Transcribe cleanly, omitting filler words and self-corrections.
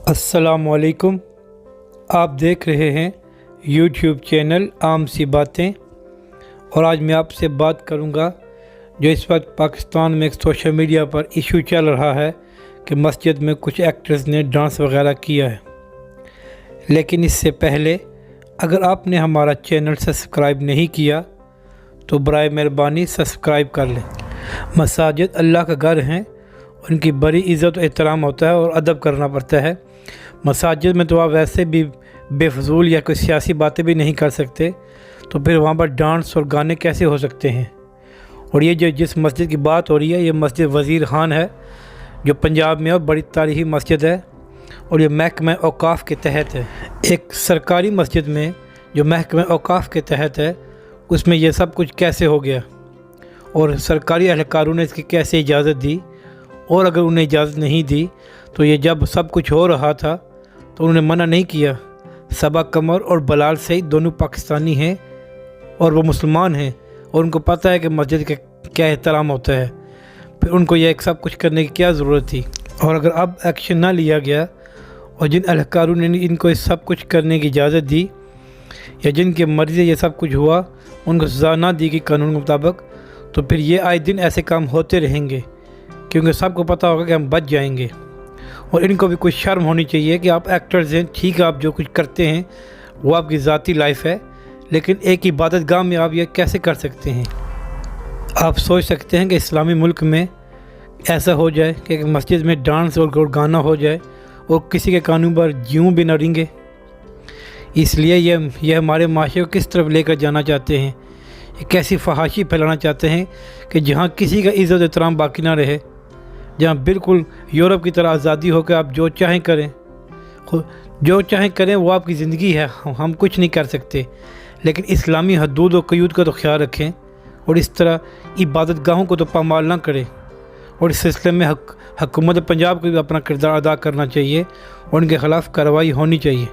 अस्सलाम वालेकुम। आप देख रहे हैं यूट्यूब चैनल आम सी बातें, और आज मैं आपसे बात करूंगा जो इस वक्त पाकिस्तान में एक सोशल मीडिया पर इशू चल रहा है कि मस्जिद में कुछ एक्टर्स ने डांस वगैरह किया है। लेकिन इससे पहले अगर आपने हमारा चैनल सब्सक्राइब नहीं किया तो बराए मेहरबानी सब्सक्राइब कर लें। मसाजिद अल्लाह का घर हैं, उनकी बड़ी इज़्ज़त और एहतराम होता है और अदब करना पड़ता है। मसाजिद में तो आप वैसे भी बेफजूल या कोई सियासी बातें भी नहीं कर सकते, तो फिर वहाँ पर डांस और गाने कैसे हो सकते हैं। और ये जो जिस मस्जिद की बात हो रही है, ये मस्जिद वज़ीर खान है जो पंजाब में और बड़ी तारीख़ी मस्जिद है, और ये महकमा औकाफ़ के तहत है। एक सरकारी मस्जिद में जो महकमा औकाफ़ के तहत है, उसमें ये सब कुछ कैसे हो गया और सरकारी एहलकारों ने इसकी कैसे इजाज़त दी, और अगर उन्हें इजाज़त नहीं दी तो ये जब सब कुछ हो रहा था तो उन्होंने मना नहीं किया। सबा कमर और बलाल सईद दोनों पाकिस्तानी हैं और वो मुसलमान हैं, और उनको पता है कि मस्जिद का क्या एहतराम होता है। फिर उनको यह सब कुछ करने की क्या ज़रूरत थी। और अगर अब एक्शन ना लिया गया और जिन एहलकारों ने इनको इस सब कुछ करने की इजाज़त दी या जिनके मर्ज़ी से ये सब कुछ हुआ उनको सज़ा ना दी गई कानून के मुताबिक, तो फिर ये आए दिन ऐसे काम होते रहेंगे, क्योंकि सबको पता होगा कि हम बच जाएंगे। और इनको भी कुछ शर्म होनी चाहिए कि आप एक्टर्स हैं, ठीक है, आप जो कुछ करते हैं वो आपकी ज़ाती लाइफ है, लेकिन एक इबादत गाह में आप ये कैसे कर सकते हैं। आप सोच सकते हैं कि इस्लामी मुल्क में ऐसा हो जाए कि मस्जिद में डांस और गाना हो जाए और किसी के कानून पर ज्यों भी न रिंगे। इसलिए ये हमारे माशरे को किस तरफ लेकर जाना चाहते हैं, ये कैसी फहाशी फैलाना चाहते हैं कि जहाँ किसी का इज़्ज़त एहतराम बाकी ना रहे, जहाँ बिल्कुल यूरोप की तरह आज़ादी हो कि आप जो चाहें करें, जो चाहें करें, वो आपकी ज़िंदगी है, हम कुछ नहीं कर सकते। लेकिन इस्लामी हदूद और क़यूद का तो ख्याल रखें, और इस तरह इबादत गाहों को तो पामाल ना करें। और इस सिलसिले में हुकूमत पंजाब को भी अपना किरदार अदा करना चाहिए और उनके ख़िलाफ़ कार्रवाई होनी चाहिए।